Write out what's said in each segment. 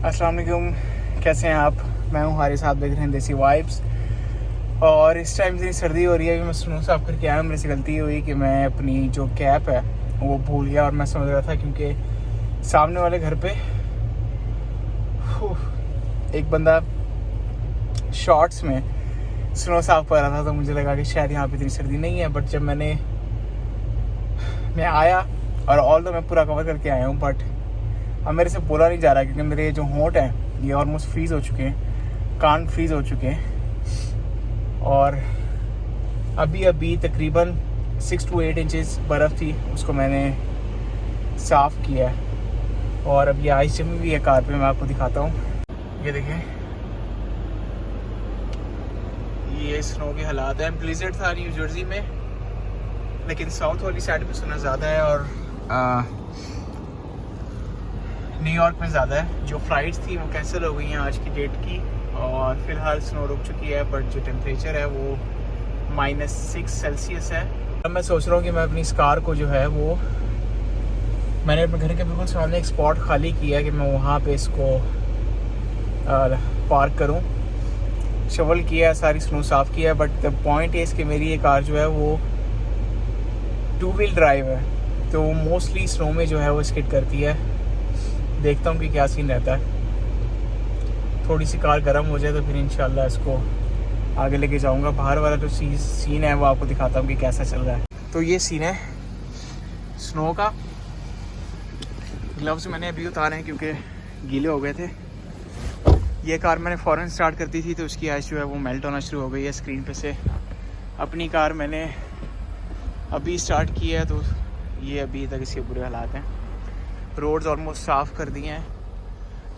अस्सलाम वालेकुम, कैसे हैं आप? मैं हूँ हारिस, आप देख रहे हैं देसी वाइब्स। और इस टाइम इतनी सर्दी हो रही है कि मैं स्नो साफ करके आया। मेरे से गलती हुई कि मैं अपनी जो कैप है वो भूल गया और मैं समझ रहा था क्योंकि सामने वाले घर पे एक बंदा शॉर्ट्स में स्नो साफ कर रहा था, तो मुझे लगा कि शायद यहाँ पे इतनी सर्दी नहीं है। बट जब मैं आया और ऑल तो मैं पूरा कवर करके आया हूँ, बट अब मेरे से बोला नहीं जा रहा क्योंकि मेरे जो होंठ हैं ये ऑलमोस्ट फ्रीज़ हो चुके हैं, कान फ्रीज़ हो चुके हैं। और अभी तकरीबन 6 to 8 इंचेस बर्फ़ थी, उसको मैंने साफ़ किया है। और अब ये आइस जमी हुई है कार पे, मैं आपको दिखाता हूँ। ये देखें, ये स्नो के हालात हैं। ब्लिज़र्ड था न्यू जर्सी में, लेकिन साउथ वाली साइड पे सुना ज़्यादा है और न्यूयॉर्क में ज़्यादा है। जो फ़्लाइट्स थी वो कैंसिल हो गई हैं आज की डेट की, और फ़िलहाल स्नो रुक चुकी है। बट जो टेम्परेचर है वो -6 सेल्सियस है। अब मैं सोच रहा हूँ कि मैं अपनी इस कार को जो है वो, मैंने अपने घर के बिल्कुल सामने एक स्पॉट खाली किया है कि मैं वहाँ पे इसको पार्क करूँ। शवल किया है, सारी स्नो साफ़ किया है। बट द पॉइंट इज़ कि मेरी ये कार जो है वो 2 व्हील ड्राइव है, तो मोस्टली स्नो में जो है वो स्किड करती है। देखता हूँ कि क्या सीन रहता है। थोड़ी सी कार गर्म हो जाए तो फिर इंशाल्लाह इसको आगे लेके जाऊँगा। बाहर वाला जो सीन है वो आपको दिखाता हूँ कि कैसा चल रहा है। तो ये सीन है स्नो का। ग्लव्स मैंने अभी उतारे हैं क्योंकि गीले हो गए थे। ये कार मैंने फ़ौरन स्टार्ट कर दी थी तो उसकी आइस जो है वो मेल्ट होना शुरू हो गई है स्क्रीन पे से। अपनी कार मैंने अभी स्टार्ट की है तो ये अभी तक इसके बुरे हालात हैं। रोड्स ऑलमोस्ट साफ़ कर दिए हैं।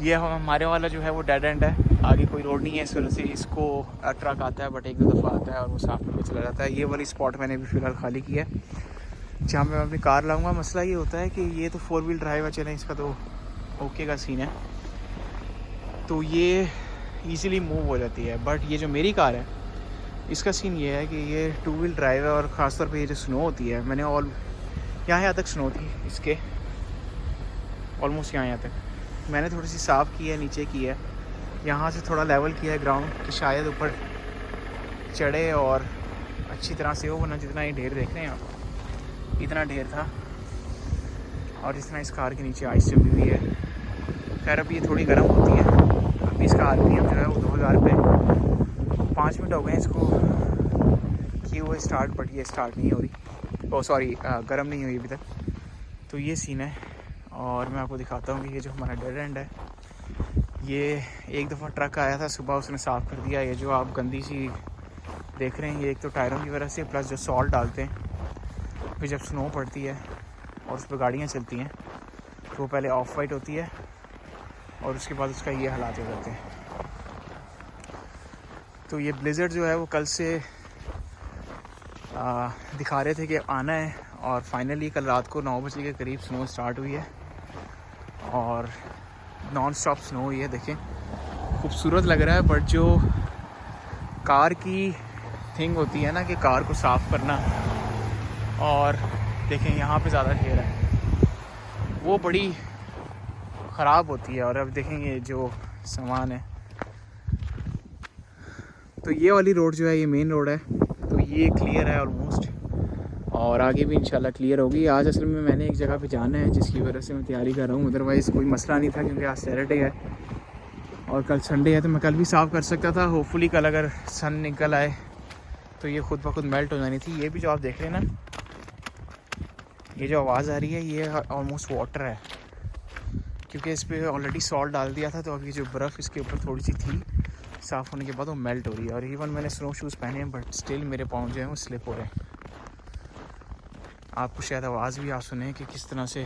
ये हमारे वाला जो है वो डेड एंड है, आगे कोई रोड नहीं है, इस वजह से इसको ट्रक आता है बट एक दो दफ़ा आता है और वो साफ़ करके चला जाता है। ये वाली स्पॉट मैंने भी फ़िलहाल खाली किया है जहाँ पे मैं अपनी कार लाऊंगा। मसला ये होता है कि ये तो 4 व्हील ड्राइव है, चलें इसका तो ओके का सीन है, तो ये ईज़िली मूव हो जाती है। बट ये जो मेरी कार है इसका सीन ये है कि ये 2 व्हील ड्राइव है और ख़ासतौर पे ये जो स्नो होती है, मैंने यहाँ तक स्नो थी इसके, ऑलमोस्ट यहाँ तक मैंने थोड़ी सी साफ़ की है, नीचे की है, यहाँ से थोड़ा लेवल किया है ग्राउंड कि शायद ऊपर चढ़े और अच्छी तरह से हो। वरना जितना ये ढेर देख रहे हैं आप, इतना ढेर था और जितना इस कार के नीचे आइस जमी हुई है। खैर अब ये थोड़ी गर्म होती है। अभी इसका RPM जो है वो 2000 पे 5 मिनट हो गए इसको किए हुए स्टार्ट, बट ये स्टार्ट नहीं हो रही। ओ सॉरी, गर्म नहीं हुई अभी तक। तो ये सीन है और मैं आपको दिखाता हूँ कि ये जो हमारा डेड एंड है, ये एक दफ़ा ट्रक आया था सुबह, उसने साफ़ कर दिया। ये जो आप गंदी सी देख रहे हैं ये एक तो टायरों की वजह से, प्लस जो सॉल्ट डालते हैं फिर जब स्नो पड़ती है और उस पर गाड़ियाँ चलती हैं तो वो पहले ऑफ वाइट होती है और उसके बाद उसका ये हालात हो जाते हैं। तो ये ब्लिज़र्ड जो है वो कल से दिखा रहे थे कि आना है और फाइनली कल रात को 9 बजे के करीब स्नो स्टार्ट हुई है और नॉन स्टॉप स्नो हुई है। देखें खूबसूरत लग रहा है, बट जो कार की थिंग होती है ना कि कार को साफ़ करना, और देखें यहाँ पे ज़्यादा ढेर है, वो बड़ी ख़राब होती है। और अब देखेंगे जो सामान है, तो ये वाली रोड जो है ये मेन रोड है, तो ये क्लियर है ऑलमोस्ट और आगे भी इंशाल्लाह क्लियर होगी। आज असल में मैंने एक जगह पे जाना है जिसकी वजह से मैं तैयारी कर रहा हूँ, अदरवाइज़ कोई मसला नहीं था क्योंकि आज सैटरडे है और कल संडे है, तो मैं कल भी साफ़ कर सकता था। होपफुली कल अगर सन निकल आए तो ये खुद ब खुद मेल्ट हो जानी थी। ये भी जो आप देख रहे हैं ना, ये जो आवाज़ आ रही है ये ऑलमोस्ट वाटर है क्योंकि इस पर ऑलरेडी सॉल्ट डाल दिया था, तो अभी जो बर्फ़ इसके ऊपर थोड़ी सी थी, साफ़ होने के बाद वो मेल्ट हो रही है। और इवन मैंने स्नो शूज़ पहने हैं बट स्टिल मेरे पाँव जो हैं वो स्लिप हो रहे हैं। आपको शायद आवाज़ भी आप सुने कि किस तरह से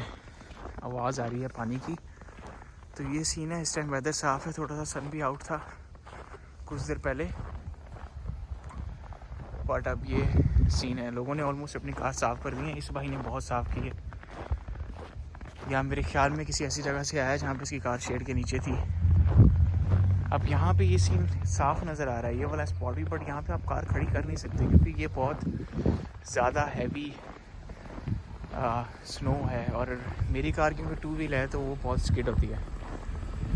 आवाज़ आ रही है पानी की। तो ये सीन है। इस टाइम वेदर साफ़ है, थोड़ा सा सन भी आउट था कुछ देर पहले, बट अब ये सीन है। लोगों ने ऑलमोस्ट अपनी कार साफ़ कर दी है। इस भाई ने बहुत साफ़ की है। या मेरे ख्याल में किसी ऐसी जगह से आया जहाँ पे इसकी कार शेड के नीचे थी। अब यहाँ पे ये सीन साफ़ नज़र आ रहा है, ये वाला स्पॉट भी, बट यहाँ पे आप कार खड़ी कर नहीं सकते क्योंकि ये बहुत ज़्यादा हैवी स्नो है और मेरी कार क्योंकि 2 व्हील है तो वो बहुत स्किड होती है।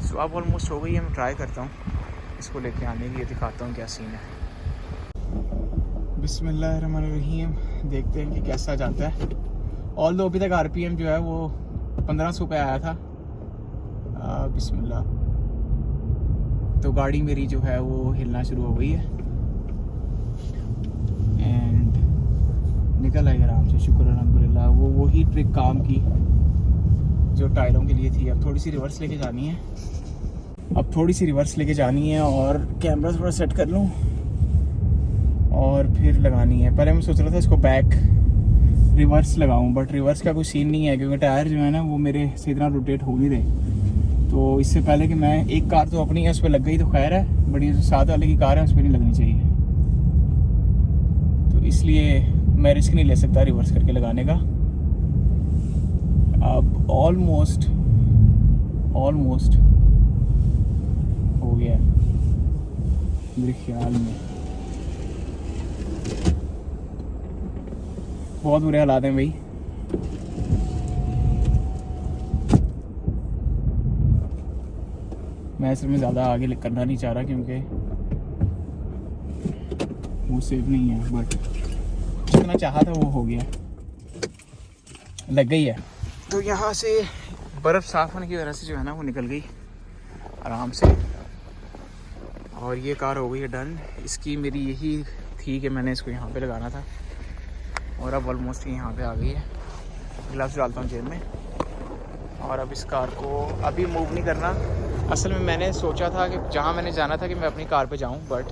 सो अब ऑलमोस्ट हो गई है। मैं ट्राई करता हूँ इसको लेके आने की, ये दिखाता हूँ क्या सीन है। बिस्मिल्लाहिर्रहमानिर्रहीम, देखते हैं कि कैसा जाता है। ऑल दो अभी तक RPM जो है वो 1500 पे आया था। बिस्मिल्लाह। तो गाड़ी मेरी जो है वो हिलना शुरू हो गई है एंड निकल आई आराम से, शुक्र अल्हम्दुलिल्लाह। वही ट्रिक काम की जो टायरों के लिए थी। अब थोड़ी सी रिवर्स लेके जानी है, और कैमरा थोड़ा सेट कर लूँ और फिर लगानी है। पहले मैं सोच रहा था इसको बैक रिवर्स लगाऊं, बट रिवर्स का कोई सीन नहीं है क्योंकि टायर जो है ना वो मेरे सही तरह रोटेट हो नहीं रहे। तो इससे पहले कि मैं एक कार तो अपनी है उस पर लग गई तो खैर है, बट ये जो साथ वाले की कार है उस पर नहीं लगनी चाहिए। तो इसलिए मैं रिस्क नहीं ले सकता रिवर्स करके लगाने का। अब ऑलमोस्ट हो गया मेरे ख्याल में। बहुत बुरे हालात हैं भाई। मैं असल में ज़्यादा आगे करना नहीं चाह रहा क्योंकि वो सेफ नहीं है, बट जितना चाहा था वो हो गया, लग गई है। तो यहाँ से बर्फ़ साफ़ होने की वजह से जो है ना वो निकल गई आराम से, और ये कार हो गई है डन। इसकी मेरी यही थी कि मैंने इसको यहाँ पे लगाना था, और अब ऑलमोस्ट यहाँ पे आ गई है। ग्लव्स डालता हूँ जेब में, और अब इस कार को अभी मूव नहीं करना। असल में मैंने सोचा था कि जहाँ मैंने जाना था कि मैं अपनी कार पे जाऊँ, बट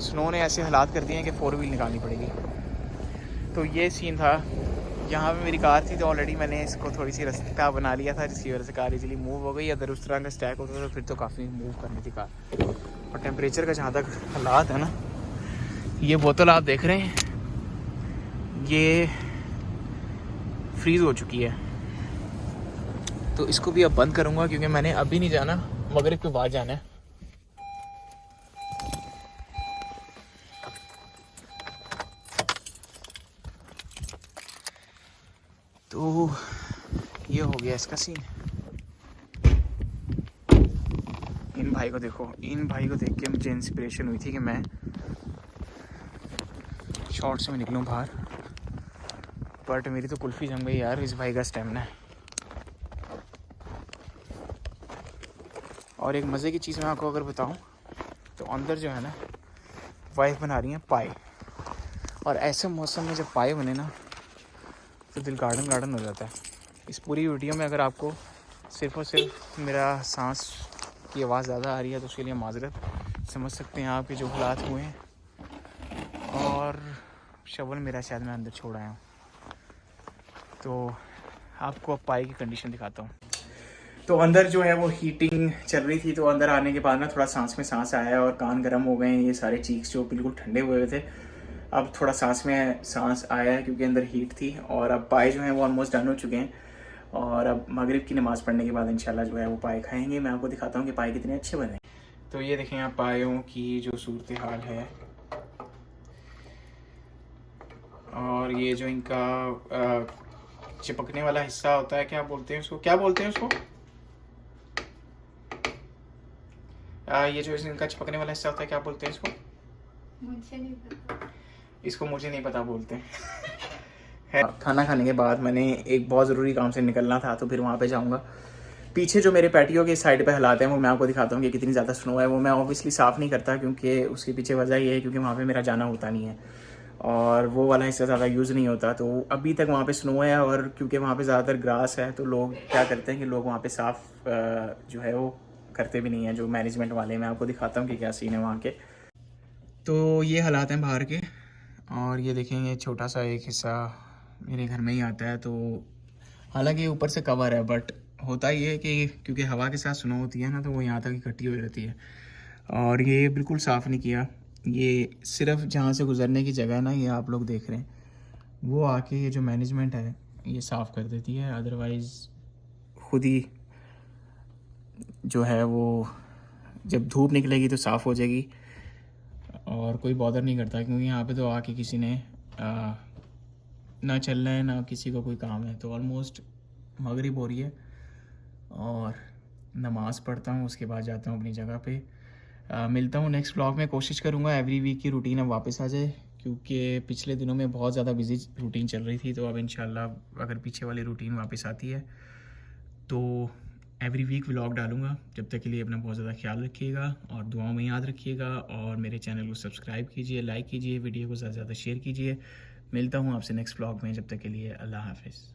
स्नो ने ऐसे हालात कर दिए हैं कि 4 व्हील निकालनी पड़ेगी। तो ये सीन था। यहाँ पे मेरी कार थी तो ऑलरेडी मैंने इसको थोड़ी सी रास्ता बना लिया था, जिसकी वजह से कार इजीली मूव हो गई। अगर उस तरह का स्टैक होता तो फिर तो काफ़ी मूव करनी थी कार। और टेम्परेचर का जहाँ तक हालात है ना, ये बोतल आप देख रहे हैं ये फ्रीज़ हो चुकी है। तो इसको भी अब बंद करूँगा क्योंकि मैंने अभी नहीं जाना, मगरिब के बाद जाना है। तो ये हो गया इसका सीन। इन भाई को देखो, इन भाई को देख के मुझे इंस्पिरेशन हुई थी कि मैं शॉर्ट्स में निकलूँ बाहर, बट मेरी तो कुल्फ़ी जम गई यार। इस भाई का स्टेमिना है। और एक मज़े की चीज़ मैं आपको अगर बताऊं तो अंदर जो है ना वाइफ बना रही है पाए, और ऐसे मौसम में जब पाए बने ना तो दिल गार्डन हो जाता है। इस पूरी वीडियो में अगर आपको सिर्फ़ और सिर्फ मेरा सांस की आवाज़ ज़्यादा आ रही है तो उसके लिए माजरत, समझ सकते हैं आप कि जो हालात हुए हैं। और शवल मेरा शायद मैं अंदर छोड़ आया हूँ, तो आपको अब पाए की कंडीशन दिखाता हूँ। तो अंदर जो है वो हीटिंग चल रही थी, तो अंदर आने के बाद ना थोड़ा सांस में सांस आया और कान गर्म हो गए। ये सारे चीक्स जो बिल्कुल ठंडे हुए थे, अब थोड़ा सांस में सांस आया है क्योंकि अंदर हीट थी। और अब पाए जो हैं वो ऑलमोस्ट डन हो चुके हैं, और अब मगरिब की नमाज़ पढ़ने के बाद इंशाल्लाह जो है वो पाए खाएंगे। मैं आपको दिखाता हूँ कि पाए कितने अच्छे बने। तो ये देखें आप पायों की जो सूरत हाल है, और ये जो इनका चिपकने वाला हिस्सा होता है, क्या बोलते हैं उसको, ये जो इनका चिपकने वाला हिस्सा होता है क्या बोलते हैं इसको? मुझे नहीं पता। इसको मुझे नहीं पता बोलते हैं। खाना खाने के बाद मैंने एक बहुत ज़रूरी काम से निकलना था, तो फिर वहाँ पे जाऊँगा। पीछे जो मेरे पैटियो के साइड पे हालात हैं वो मैं आपको दिखाता हूँ कि कितनी ज़्यादा स्नो है। वो मैं ऑब्वियसली साफ़ नहीं करता क्योंकि उसके पीछे वजह ये है क्योंकि वहाँ पे मेरा जाना होता नहीं है और वो वाला हिस्सा ज़्यादा यूज़ नहीं होता। तो अभी तक वहाँ पे स्नो है, और क्योंकि वहाँ पे ज़्यादातर ग्रास है तो लोग क्या करते हैं कि लोग वहाँ पे साफ़ जो है वो करते भी नहीं है, जो मैनेजमेंट वाले। मैं आपको दिखाता हूँ कि क्या सीन है वहाँ के। तो ये हालात हैं बाहर के, और ये देखेंगे छोटा सा एक हिस्सा मेरे घर में ही आता है। तो हालांकि ऊपर से कवर है, बट होता ये है कि क्योंकि हवा के साथ स्नो होती है ना, तो वो यहाँ तक इकट्ठी हो जाती है। और ये बिल्कुल साफ़ नहीं किया। ये सिर्फ जहाँ से गुज़रने की जगह है ना, ये आप लोग देख रहे हैं, वो आके ये जो मैनेजमेंट है ये साफ़ कर देती है। अदरवाइज़ खुद ही जो है वो जब धूप निकलेगी तो साफ़ हो जाएगी, और कोई बॉदर नहीं करता क्योंकि यहाँ पे तो आके किसी ने ना चलना है ना किसी को कोई काम है। तो ऑलमोस्ट मगरिब हो रही है और नमाज़ पढ़ता हूँ, उसके बाद जाता हूँ अपनी जगह पे। मिलता हूँ नेक्स्ट व्लॉग में। कोशिश करूँगा एवरी वीक की रूटीन अब वापस आ जाए, क्योंकि पिछले दिनों में बहुत ज़्यादा बिजी रूटीन चल रही थी। तो अब इंशाल्लाह अगर पीछे वाली रूटीन वापस आती है तो एवरी वीक व्लॉग डालूँगा। जब तक के लिए अपना बहुत ज़्यादा ख्याल रखिएगा और दुआओं में याद रखिएगा, और मेरे चैनल को सब्सक्राइब कीजिए, लाइक कीजिए, वीडियो को ज़्यादा से ज़्यादा शेयर कीजिए। मिलता हूँ आपसे नेक्स्ट व्लॉग में, जब तक के लिए अल्लाह हाफ़िज़।